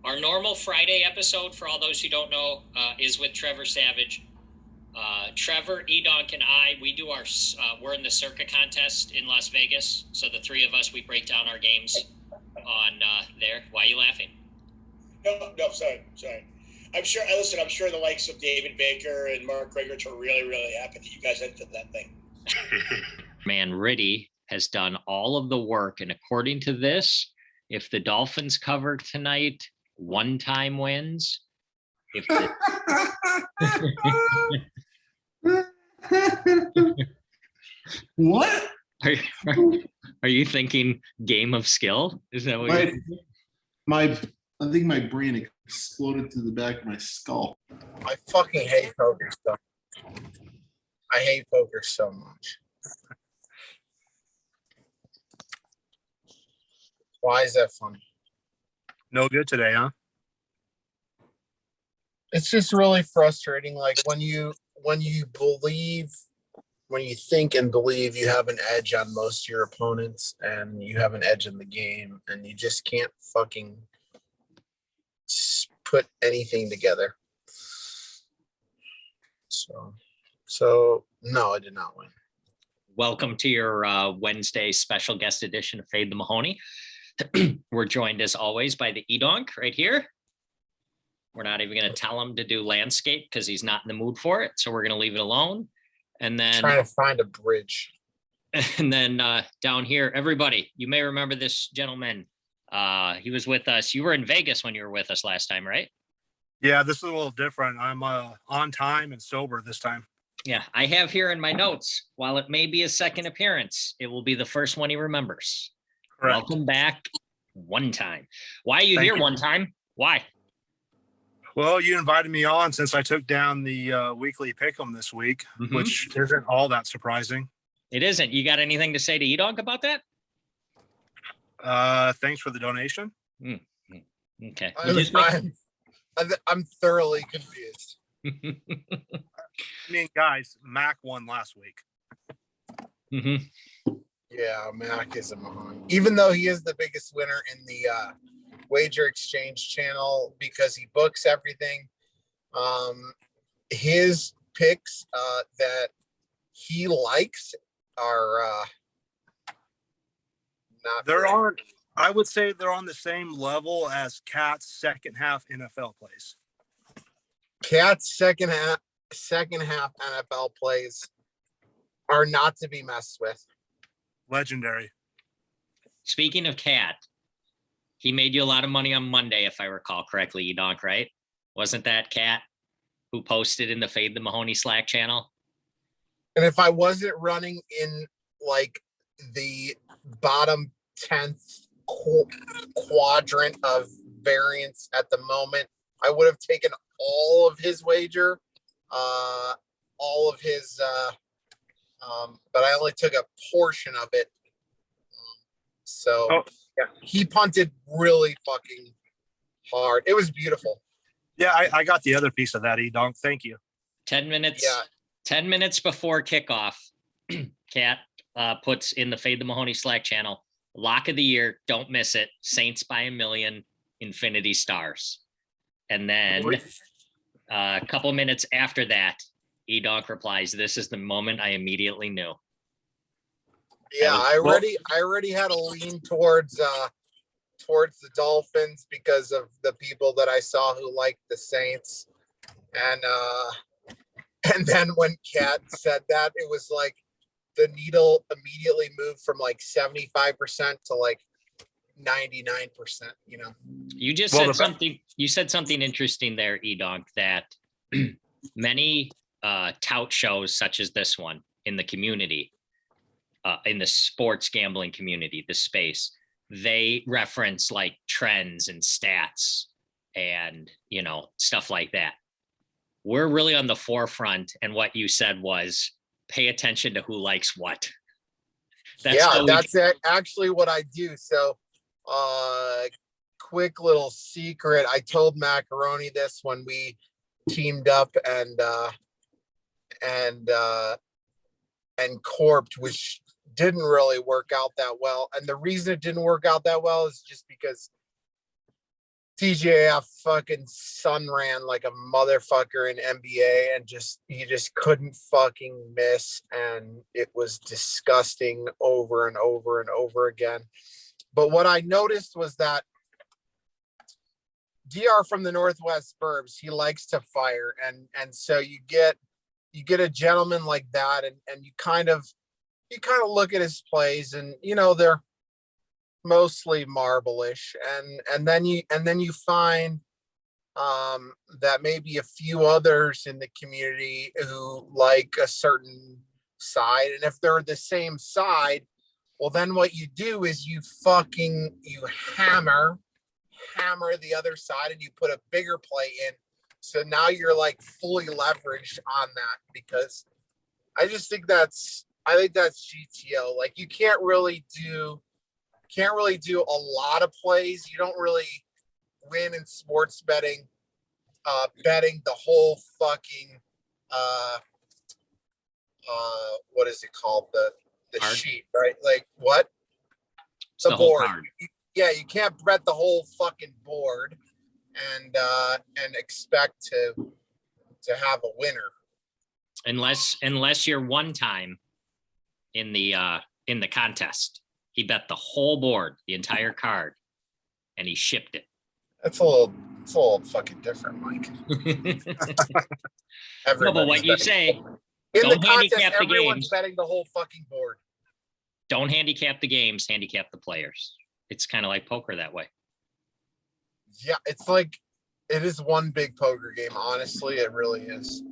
Our normal Friday episode, for all those who don't know, is with Trevor Savage. Trevor, Edonk, and I, we do we're in the Circa contest in Las Vegas. So the three of us, we break down our games on there. Why are you laughing? No, sorry. I'm sure the likes of David Baker and Mark Riggert are really, really happy that you guys entered that thing. Man, Riddy has done all of the work. And according to this, if the Dolphins cover tonight, OneTime wins. If What? Are you thinking game of skill? Is that what I think my brain exploded to the back of my skull. I fucking hate poker stuff. I hate poker so much. Why is that funny? No good today, huh? It's just really frustrating. Like when you think and believe you have an edge on most of your opponents and you have an edge in the game and you just can't fucking put anything together. So no, I did not win. Welcome to your Wednesday special guest edition of Fade the Mahoney. We're joined as always by the Edonk right here. We're not even going to tell him to do landscape because he's not in the mood for it. So we're going to leave it alone. And then trying to find a bridge. And then down here, everybody, you may remember this gentleman. He was with us. You were in Vegas when you were with us last time, right? Yeah, this is a little different. I'm on time and sober this time. Yeah, I have here in my notes, while it may be his second appearance, it will be the first one he remembers. Correct. Welcome back, OneTime. Why are you here, OneTime? Why? Well, you invited me on since I took down the weekly pick'em this week, which isn't all that surprising. It isn't. You got anything to say to Edonk about that? Thanks for the donation. Okay. I'm thoroughly confused. I mean, guys, Mac won last week. Yeah, Mac is a Mahoney. Even though he is the biggest winner in the Wager Exchange channel because he books everything. His picks that he likes are not. They're on. I would say they're on the same level as Cat's second half NFL plays. Cat's second half NFL plays are not to be messed with. Legendary. Speaking of Cat, he made you a lot of money on Monday, if I recall correctly, Edonk, right? Wasn't that Cat who posted in the Fade the Mahoney Slack channel? And if I wasn't running in like the bottom 10th quadrant of variance at the moment, I would have taken all of his wager, all of his, but I only took a portion of it. Yeah, he punted really fucking hard. It was beautiful. Yeah, I got the other piece of that, Edonk. Thank you. 10 minutes. Yeah. 10 minutes before kickoff, Cat puts in the Fade the Mahoney Slack channel, lock of the year, don't miss it. Saints by a million, Infinity Stars. And then a couple minutes after that, Edonk replies, "This is the moment I immediately knew." Yeah, I already had a lean towards the Dolphins because of the people that I saw who liked the Saints. And then when Cat said that, it was like the needle immediately moved from like 75% to like 99%, you know. You just said something. You said something interesting there, Edonk, that many tout shows such as this one in the community, in the sports gambling community, the space, they reference like trends and stats and, you know, stuff like that. We're really on the forefront. And what you said was pay attention to who likes what. That's actually what I do. So, quick little secret. I told Macaroni this when we teamed up and corped, which didn't really work out that well. And the reason it didn't work out that well is just because TJF fucking sun ran like a motherfucker in NBA, and he just couldn't fucking miss, and it was disgusting over and over and over again. But what I noticed was that DR from the Northwest Burbs, he likes to fire, and so you get a gentleman like that, and you kind of look at his plays, and they're mostly marble-ish, and then you find that maybe a few others in the community who like a certain side, and if they're the same side, well, then what you do is you hammer the other side, and you put a bigger play in, so now you're like fully leveraged on that, because I think that's GTO. Like, you can't really do a lot of plays. You don't really win in sports betting the whole fucking what is it called, the Card. sheet, right? Like, what? It's the whole board. card. Yeah, you can't bet the whole fucking board and expect to have a winner, unless you're OneTime in the contest. He bet the whole board, the entire card, and he shipped it. It's a little fucking different, Mike. No, but what you say, in don't the contest, handicap the everyone's games. betting the whole fucking board. Don't handicap the games, handicap the players. It's kind of like poker that way. Yeah, it's like, it is one big poker game. Honestly, it really is.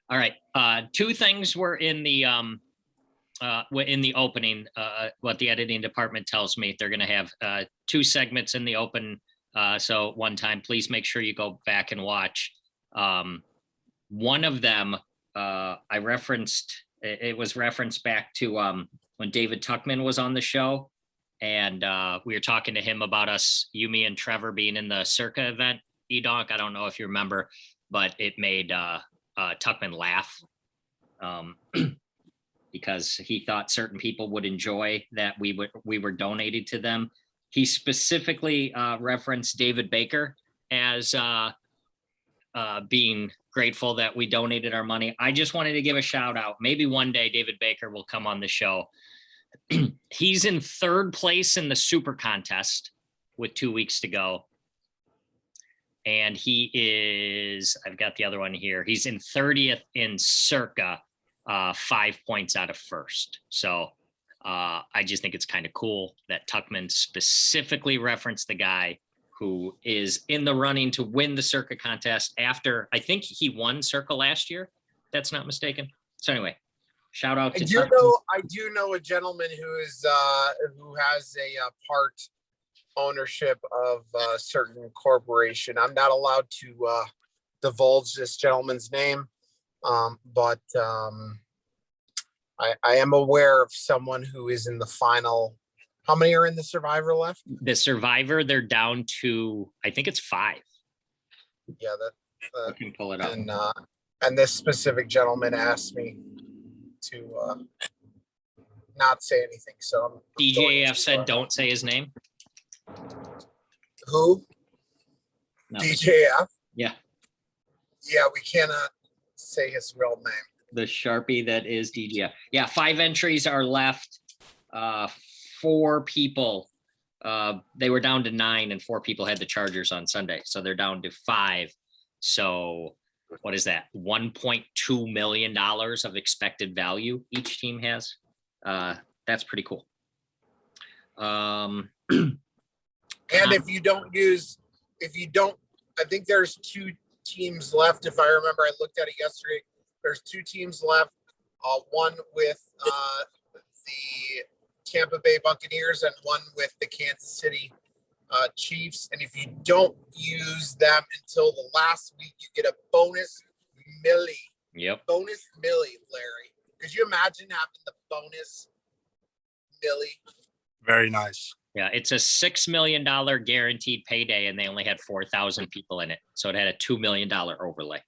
All right. Two things were in the opening. What the editing department tells me, they're going to have two segments in the open. So OneTime, please make sure you go back and watch. One of them, I referenced. It was referenced back to when David Tuckman was on the show, and we were talking to him about you, me, and Trevor being in the Circa event. Edonk, I don't know if you remember, but it made Tuckman laugh because he thought certain people would enjoy that we were donated to them. He specifically referenced David Baker as being grateful that we donated our money. I just wanted to give a shout out. Maybe one day David Baker will come on the show. He's in third place in the super contest with 2 weeks to go. And he is, I've got the other one here. He's in 30th in Circa, 5 points out of first. So I just think it's kind of cool that Tuckman specifically referenced the guy who is in the running to win the Circa contest after, I think he won Circa last year. That's not mistaken. So anyway, shout out to Tuckman. I do know a gentleman who has a part ownership of a certain corporation. I'm not allowed to divulge this gentleman's name, but I am aware of someone who is in the final. How many are in the Survivor left? The Survivor, they're down to, I think it's 5. Yeah, I can pull it up. And this specific gentleman asked me to not say anything. So DJF said, don't say his name. Who? Nothing. DJF? Yeah. Yeah, we cannot say his real name. The Sharpie that is DJF. Yeah, 5 entries are left. 4 people. They were down to 9, and 4 people had the Chargers on Sunday. So they're down to 5. So what is that? $1.2 million of expected value each team has. That's pretty cool. And if you don't, I think there's 2 teams left. If I remember, I looked at it yesterday. There's 2 teams left. One with the Tampa Bay Buccaneers and one with the Kansas City Chiefs. And if you don't use them until the last week, you get a bonus milli. Yep. Bonus milli, Larry. Could you imagine having the bonus milli? Very nice. Yeah, it's a $6 million guaranteed payday, and they only had 4,000 people in it. So it had a $2 million overlay.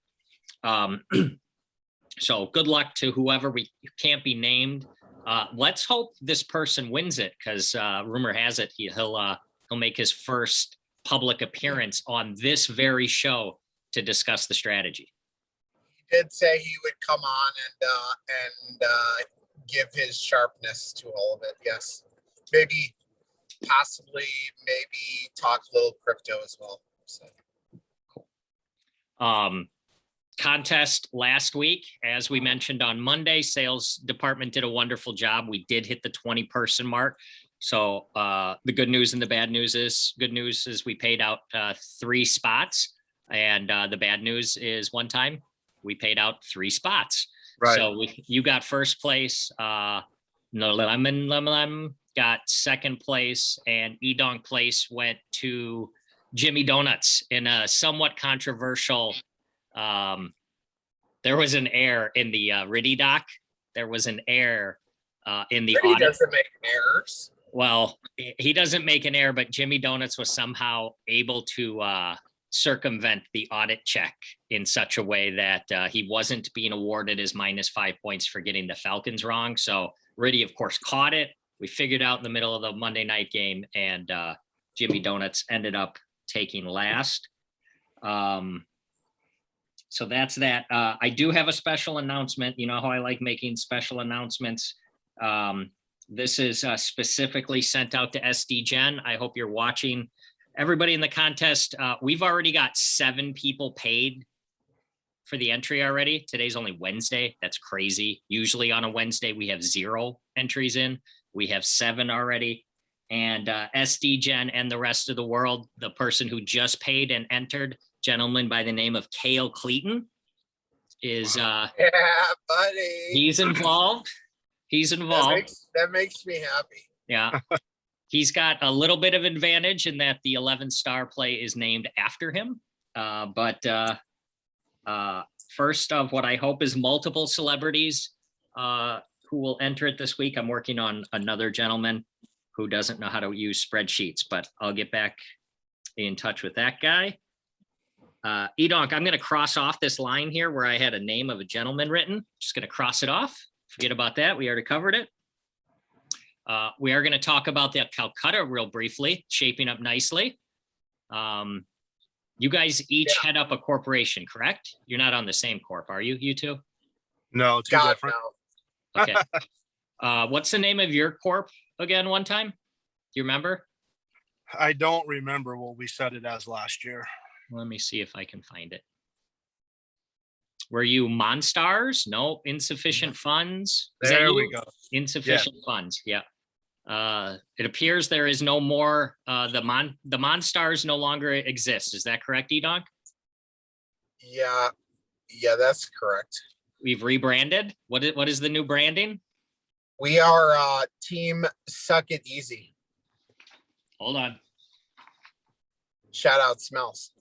So good luck to whoever can't be named. Let's hope this person wins it, because rumor has it he'll make his first public appearance on this very show to discuss the strategy. He did say he would come on and give his sharpness to all of it. Yes, maybe, possibly, maybe talk a little crypto as well. So. Contest last week, as we mentioned on Monday, sales department did a wonderful job. We did hit the 20-person mark. So the good news and the bad news is, good news is we paid out 3 spots, and the bad news is OneTime we paid out 3 spots. Right. So you got first place. Lemon got second place, and Edonk place went to Jimmy Donuts in a somewhat controversial. There was an error in the Riddy doc. There was an error in the Riddy audit. doesn't make errors. Well, he doesn't make an error, but Jimmy Donuts was somehow able to circumvent the audit check in such a way that he wasn't being awarded his -5 points for getting the Falcons wrong. So Riddy, of course, caught it. We figured out in the middle of the Monday night game, and Jimmy Donuts ended up taking last. So that's that. I do have a special announcement. You know how I like making special announcements. This is specifically sent out to SD Gen. I hope you're watching. Everybody in the contest, we've already got 7 people paid for the entry already. Today's only Wednesday. That's crazy. Usually on a Wednesday, we have 0 entries in. We have 7 already. And SD Gen and the rest of the world, the person who just paid and entered, gentleman by the name of Cale Cleaton, is Yeah, buddy. he's involved. He's involved. That makes me happy. Yeah. He's got a little bit of advantage in that the 11-star play is named after him. But first of what I hope is multiple celebrities who will enter it this week. I'm working on another gentleman who doesn't know how to use spreadsheets, but I'll get back in touch with that guy. Edonk, I'm going to cross off this line here where I had a name of a gentleman written. Just going to cross it off. Forget about that. We already covered it. We are going to talk about the Calcutta real briefly, shaping up nicely. You guys each head up a corporation, correct? You're not on the same corp, are you? You two? No, two God, different. no. Okay. What's the name of your corp again? OneTime? Do you remember? I don't remember what we set it as last year. Let me see if I can find it. Were you Monstars? No, insufficient funds. Is that There we you? go. Insufficient funds. Yeah. It appears there is no more. The Monstars no longer exist. Is that correct, Edonk? Yeah, that's correct. We've rebranded. What is the new branding? We are Team Suck It Easy. Hold on. Shout out Smells.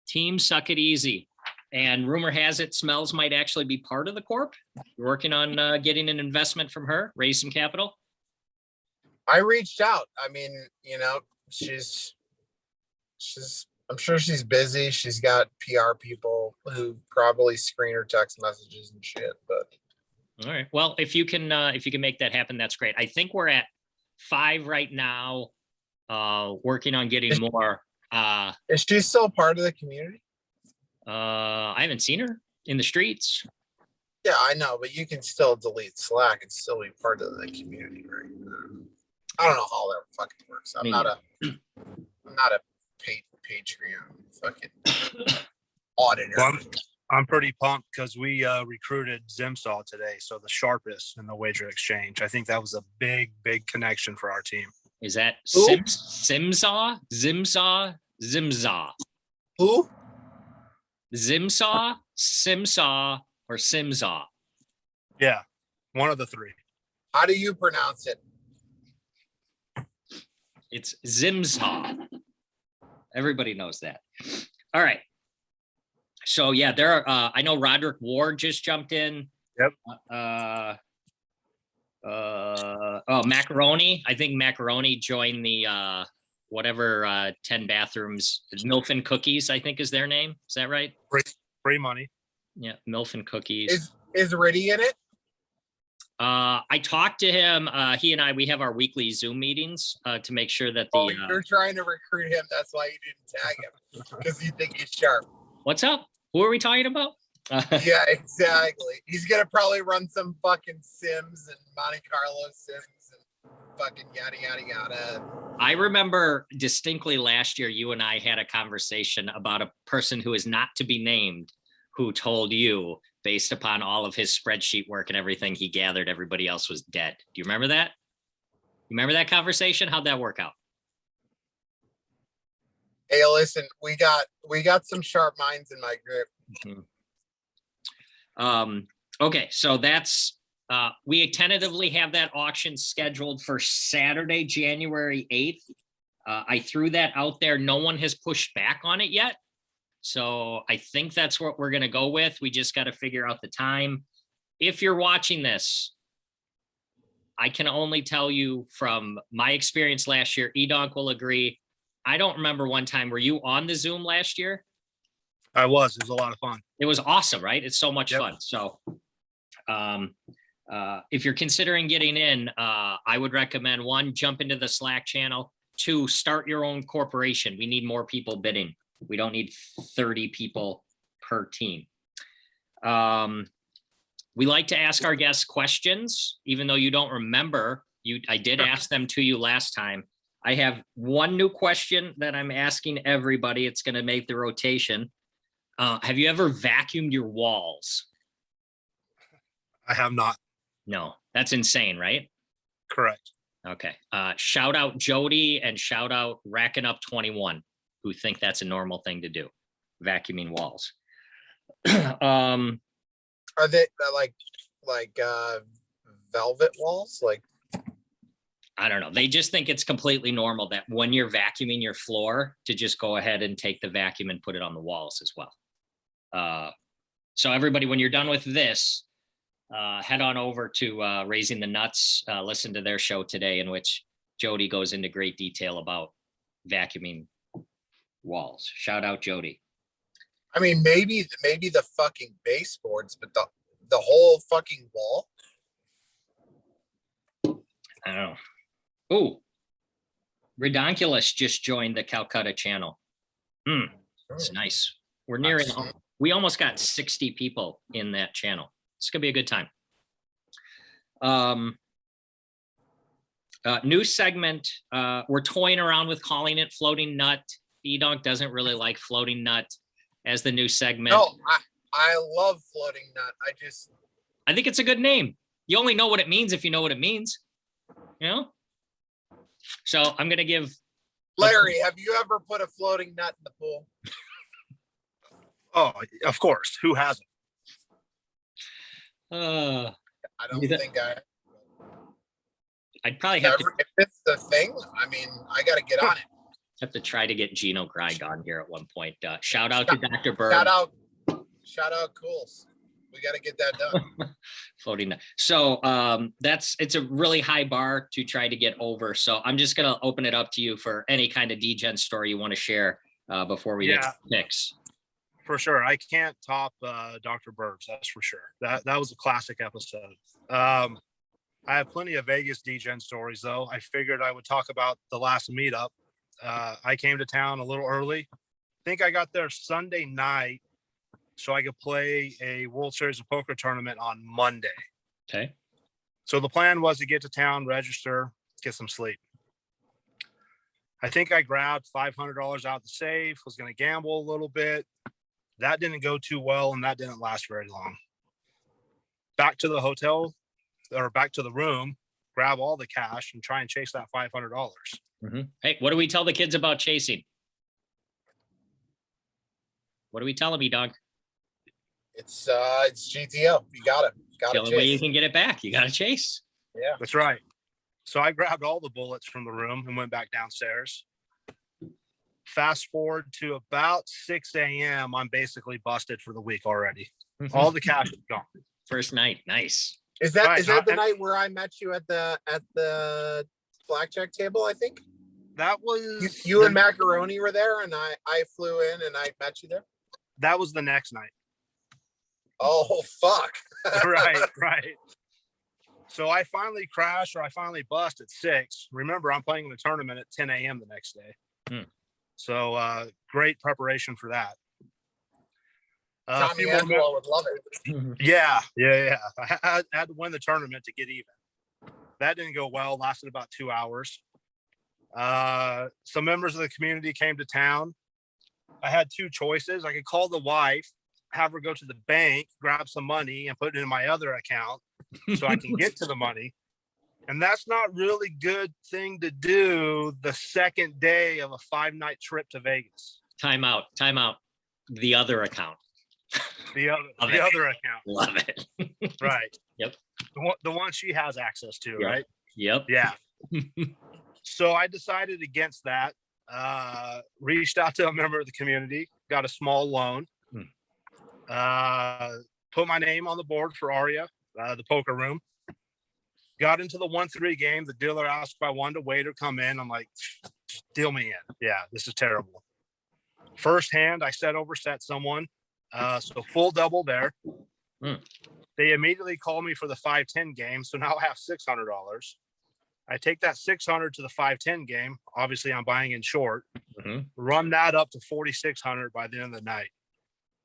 Team Suck It Easy. And rumor has it Smells might actually be part of the corp. You're working on getting an investment from her, raise some capital. I reached out. I mean, you know, she's I'm sure she's busy. She's got PR people who probably screen her text messages and shit, but All right. Well, if you can make that happen, that's great. I think we're at 5 right now, working on getting more. is she still part of the community? I haven't seen her in the streets. Yeah, I know, but you can still delete Slack and still be part of the community, right? I don't know how that fucking works. I'm not a Patreon fucking auditor. Well, I'm pretty pumped because we recruited Zimsaw today, so the sharpest in the wager exchange. I think that was a big connection for our team. Is that Who? Zimsaw, Who? Zimsaw, Simsaw, or Simsaw? Yeah, one of the 3. How do you pronounce it? It's Zimsaw. Everybody knows that. All right. So yeah, there are. I know Roderick Ward just jumped in. Yep. Oh, Macaroni. I think Macaroni joined the whatever 10 bathrooms. Milf and Cookies, I think is their name. Is that right? Free money. Yeah, Milf and Cookies. Is Riddy in it? I talked to him. He and we have our weekly Zoom meetings to make sure that Oh, you're trying to recruit him. That's why you didn't tag him, because you think he's sharp. What's up? Who are we talking about? Yeah, exactly. He's gonna probably run some fucking Sims and Monte Carlo Sims and fucking yada yada yada. I remember distinctly last year, you and I had a conversation about a person who is not to be named, who told you, based upon all of his spreadsheet work and everything he gathered, everybody else was dead. Do you remember that? You remember that conversation? How'd that work out? Hey, listen, we got some sharp minds in my group. Okay, so that's we tentatively have that auction scheduled for Saturday, January 8th. I threw that out there. No one has pushed back on it yet. So I think that's what we're going to go with. We just got to figure out the time. If you're watching this, I can only tell you from my experience last year, Edonk will agree. I don't remember one time. Were you on the Zoom last year? I was. It was a lot of fun. It was awesome, right? It's so much Yep. fun. So if you're considering getting in, I would recommend 1, jump into the Slack channel. 2, start your own corporation. We need more people bidding. We don't need 30 people per team. We like to ask our guests questions, even though you don't remember. I did ask them to you last time. I have one new question that I'm asking everybody. It's going to make the rotation. Have you ever vacuumed your walls? I have not. No, that's insane, right? Correct. Okay. Shout out Jody and shout out Racking Up 21, who think that's a normal thing to do, vacuuming walls. Are they like velvet walls? Like, I don't know. They just think it's completely normal that when you're vacuuming your floor to just go ahead and take the vacuum and put it on the walls as well. So everybody, when you're done with this, head on over to Raising the Nuts. Listen to their show today, in which Jody goes into great detail about vacuuming walls. Shout out Jody. I mean, maybe the fucking baseboards, but the whole fucking wall. I don't know. Oh, Redonkulous just joined the Calcutta channel. It's nice. We're nearing. We almost got 60 people in that channel. It's gonna be a good time. New segment. We're toying around with calling it Floating Nut. Edonk doesn't really like Floating Nut as the new segment. No, I love Floating Nut. I think it's a good name. You only know what it means if you know what it means. You know? So I'm gonna give Larry, have you ever put a floating nut in the pool? Oh, of course. Who hasn't? I don't think I'd probably have to, if it's the thing. I mean, I got to get on it. have to try to get Gino Greig on here at one point. Shout out to Dr. Bird. Shout out Cools. We got to get that done. Floating. So it's a really high bar to try to get over. So I'm just gonna open it up to you for any kind of DGen story you want to share before we get to picks. For sure. I can't top Dr. Burbs, that's for sure. That was a classic episode. I have plenty of Vegas DGen stories though. I figured I would talk about the last meetup. I came to town a little early. I think I got there Sunday night so I could play a World Series of Poker tournament on Monday. Okay. So the plan was to get to town, register, get some sleep. I think I grabbed $500 out the safe, was going to gamble a little bit. That didn't go too well, and that didn't last very long. Back to the hotel, or back to the room, grab all the cash and try and chase that $500. Mm-hmm. Hey, what do we tell the kids about chasing? What do we tell them, Edonk? It's GTO. You got it. The only way you can get it back, you got to chase. Yeah, that's right. So I grabbed all the bullets from the room and went back downstairs. Fast forward to about 6 a.m. I'm basically busted for the week already. All the cash is gone. First night, nice. Is that the night where I met you at the blackjack table? I think that was you and Macaroni were there, and I flew in and I met you there. That was the next night. Oh fuck! right. So I finally crashed, or I finally bust at 6. Remember, I'm playing in the tournament at 10 a.m. the next day. So great preparation for that. A Tommy few more Angelo would love it. Yeah. I had to win the tournament to get even. That didn't go well. Lasted about 2 hours. Some members of the community came to town. I had two choices. I could call the wife, have her go to the bank, grab some money, and put it in my other account so I can get to the money. And that's not really good thing to do the second day of a 5-night trip to Vegas. Time out. The other account. The other account. Love it. Right. Yep. The one she has access to, Yep. right? Yep. Yeah. So I decided against that. Reached out to a member of the community, got a small loan. Put my name on the board for Aria, the poker room. Got into the 1-3 game. The dealer asked if I wanted to wait or come in. I'm like, deal me in. Yeah, this is terrible. First hand, I overset someone. So full double there. They immediately call me for the 5-10 game. So now I have $600. I take that 600 to the 5-10 game. Obviously, I'm buying in short. Run that up to 4,600 by the end of the night,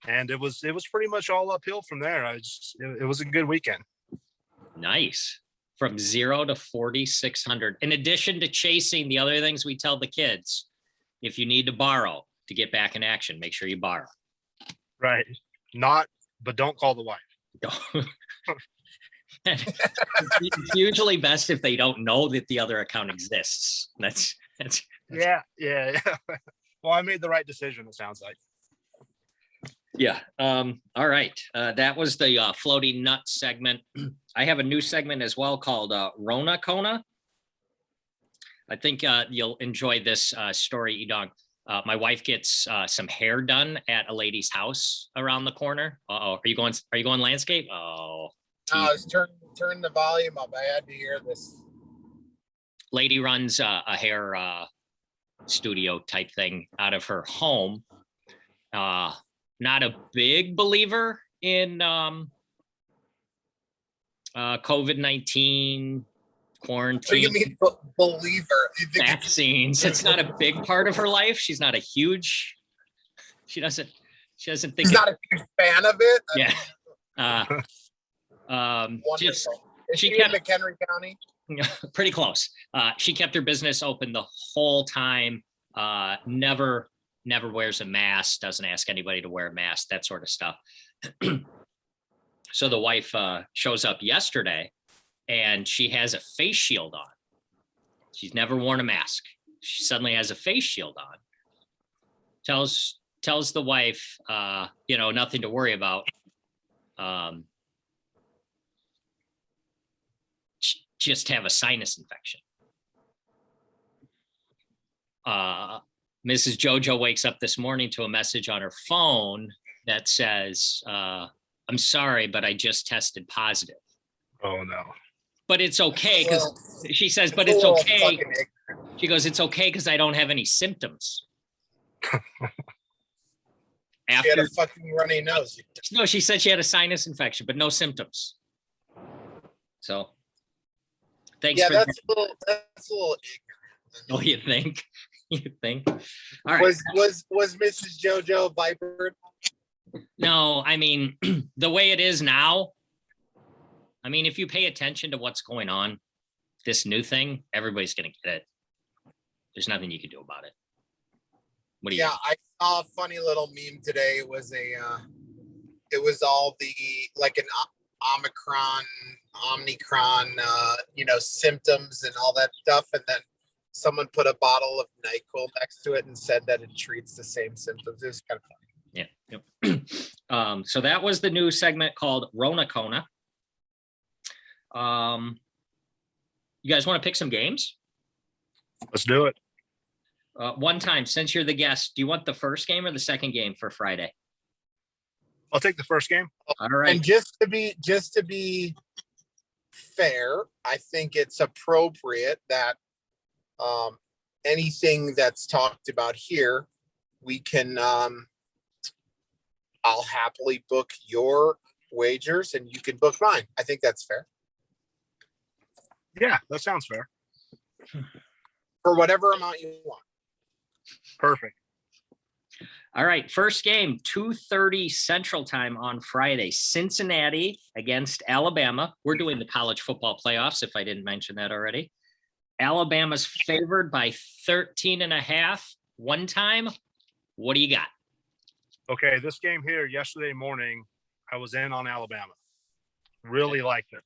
and it was pretty much all uphill from there. It was a good weekend. Nice. From 0 to 4,600. In addition to chasing the other things we tell the kids, if you need to borrow to get back in action, make sure you borrow. Right. But don't call the wife. It's usually best if they don't know that the other account exists. That's Yeah. Well, I made the right decision, it sounds like. yeah. All right. That was the floating nut segment. I have a new segment as well called Rona Kona. I think you'll enjoy this story, Edong. My wife gets some hair done at a lady's house around the corner. Are you going landscape? Oh. I was turn the volume up. I had to hear this. Lady runs a hair studio type thing out of her home. Not a big believer in COVID-19 quarantine. What do you mean, believer? You think vaccines? It's not a big part of her life. She's not a huge. She doesn't think. She's not a huge fan of it. Yeah. Just Is she she kept in McHenry County? pretty close. She kept her business open the whole time. Never wears a mask, doesn't ask anybody to wear a mask, that sort of stuff. So the wife shows up yesterday and she has a face shield on. She's never worn a mask. She suddenly has a face shield on. Tells the wife, nothing to worry about. Just have a sinus infection. Mrs. Jojo wakes up this morning to a message on her phone that says, I'm sorry, but I just tested positive. Oh no. But it's okay because she says, but it's okay. She goes, it's okay because I don't have any symptoms. She had a fucking runny nose. No, she said she had a sinus infection, but no symptoms. So thanks. Yeah, for that's a little ignorant. Oh, you think? You think? All right. Was Mrs. JoJo viper? No, I mean, the way it is now, I mean, if you pay attention to what's going on, this new thing, everybody's going to get it. There's nothing you can do about it. What do you? Yeah, I saw a funny little meme today. It was all the like an Omicron, symptoms and all that stuff, and then someone put a bottle of NyQuil next to it and said that it treats the same symptoms. It was kind of funny. Yeah. Yep. So that was the new segment called Rona Kona. You guys want to pick some games? Let's do it. OneTime, since you're the guest, do you want the first game or the second game for Friday? I'll take the first game. All right. And just to be fair, I think it's appropriate that anything that's talked about here, we can I'll happily book your wagers and you can book mine. I think that's fair. Yeah, that sounds fair. For whatever amount you want. Perfect. All right, first game, 2:30 Central Time on Friday. Cincinnati against Alabama. We're doing the college football playoffs, if I didn't mention that already. Alabama's favored by 13.5. One time. What do you got? Okay, this game here yesterday morning, I was in on Alabama. Really liked it.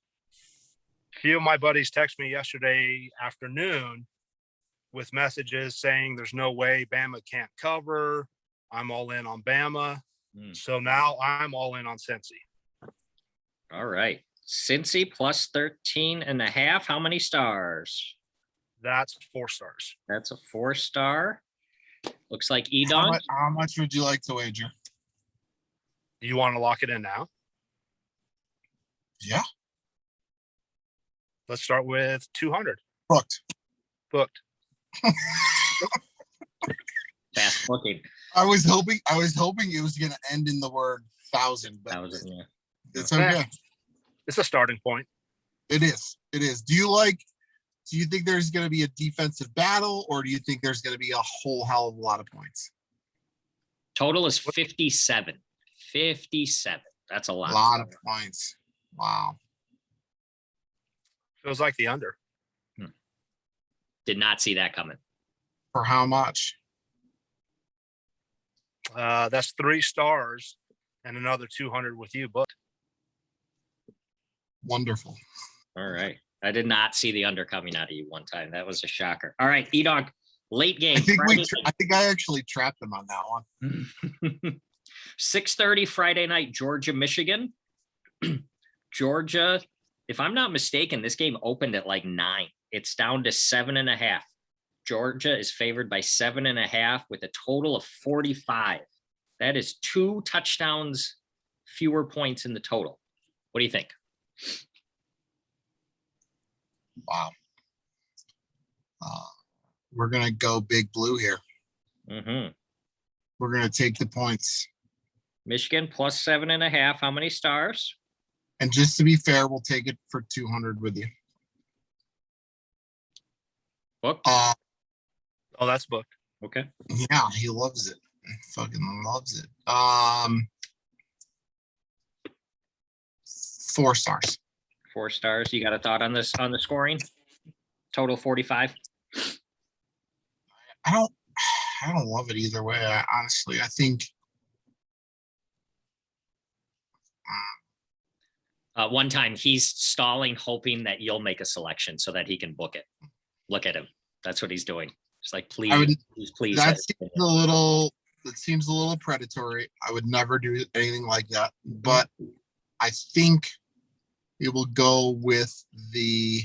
A few of my buddies texted me yesterday afternoon with messages saying there's no way Bama can't cover. I'm all in on Bama. So now I'm all in on Cincy. All right. Cincy plus 13.5. How many stars? That's 4 stars. That's a 4-star. Looks like How Edon. much would you like to wager? You want to lock it in now? Yeah, Let's start with 200. booked. Booked. Fast booking. I was hoping it was going to end in the word 1,000, but 1,000, yeah. it's okay. It's a starting point. It is. It is. Do you think there's going to be a defensive battle, or do you think there's going to be a whole hell of a lot of points? Total is 57. 57. That's a lot. A lot of points. Wow. Feels like the under. Did not see that coming. For how much? That's 3 stars and another 200 with you, but Wonderful. All right. I did not see the under coming out of you one time. That was a shocker. All right, Edon, late game. I think I actually trapped them on that one. 6:30 Friday night, Georgia, Michigan. Georgia, if I'm not mistaken, this game opened at like 9. It's down to 7.5. Georgia is favored by 7.5 with a total of 45. That is 2 touchdowns, fewer points in the total. What do you think? Wow. We're going to go big blue here. Mm-hmm. We're going to take the points. Michigan plus 7.5. How many stars? And just to be fair, we'll take it for 200 with you. Booked. oh, that's booked. Okay. Yeah, he loves it. He fucking loves it. 4 stars. 4 stars. You got a thought on this, on the scoring? Total 45. I don't love it either way. Honestly, I think One time he's stalling, hoping that you'll make a selection so that he can book it. Look at him. That's what he's doing. It's like, please, please. that seems a little predatory. I would never do anything like that. But I think it will go with the.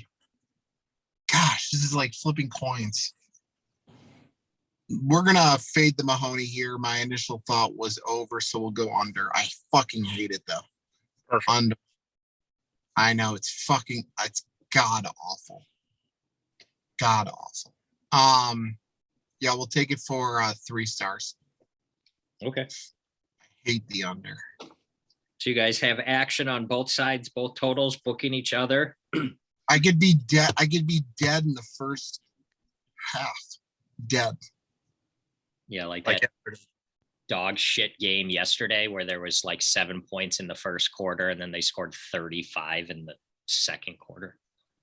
Gosh, this is like flipping coins. We're gonna fade the Mahoney here. My initial thought was over, so we'll go under. I fucking hate it though. Perfect. Under. I know it's god awful. God awful. Yeah, we'll take it for 3 stars. Okay. I hate the under. So you guys have action on both sides, both totals, booking each other. I could be dead. I could be dead in the first half. Dead. Yeah, like Like that dog shit game yesterday where there was like 7 points in the first quarter and then they scored 35 in the second quarter.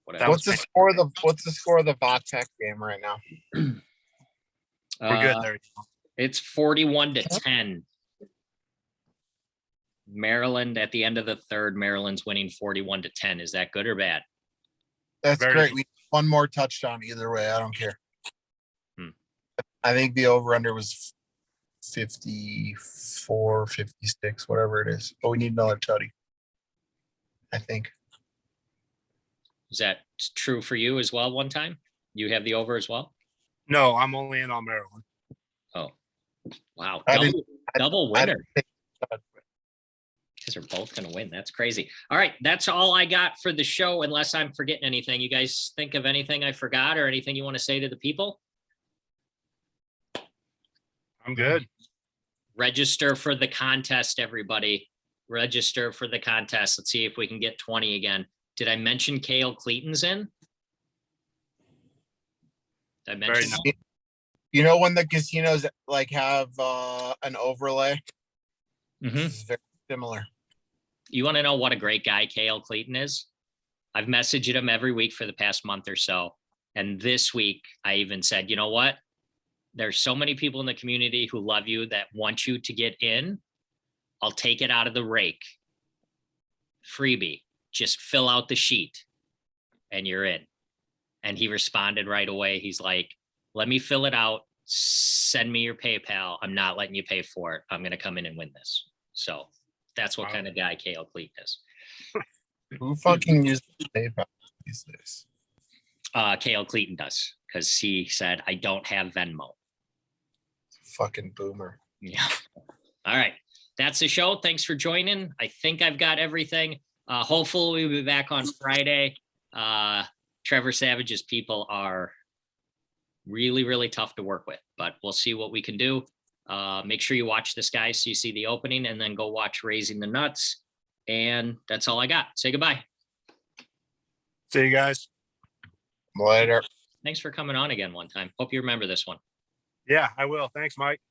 Whatever. What's the score of the Vatech game right now? we're good there. It's 41-10. Maryland at the end of the third, Maryland's winning 41-10. Is that good or bad? That's Very great. good. We need one more touchdown either way. I don't care. Hmm. I think the over-under was 54, 56, whatever it is. But we need another tutty. I think. Is that true for you as well? One time you have the over as well? No, I'm only in on Maryland. Oh, wow. I Double I winner. didn't think- Guys are both going to win. That's crazy. All right. That's all I got for the show, unless I'm forgetting anything. You guys think of anything I forgot or anything you want to say to the people? I'm good. Register for the contest, everybody. Register for the contest. Let's see if we can get 20 again. Did I mention Cale Cleaton's in? Did I Very mention nice. that? You know when the casinos like have an overlay? Mhm. This is very similar. You want to know what a great guy Kale Clayton is? I've messaged him every week for the past month or so. And this week, I even said, you know what? There's so many people in the community who love you that want you to get in. I'll take it out of the rake. Freebie. Just fill out the sheet and you're in. And he responded right away. He's like, let me fill it out. Send me your PayPal. I'm not letting you pay for it. I'm going to come in and win this. So that's what Wow. kind of guy Kale Clayton is. Who fucking uses PayPal these days? Kale Clayton does, because he said, I don't have Venmo. Fucking boomer. Yeah. All right. That's the show. Thanks for joining. I think I've got everything. Hopefully we'll be back on Friday. Trevor Savage's people are really, really tough to work with, but we'll see what we can do. Make sure you watch this, guys, so you see the opening, and then go watch Raising the Nuts. And that's all I got. Say goodbye. See you guys. Later. Thanks for coming on again one time. Hope you remember this one. Yeah, I will. Thanks, Mike.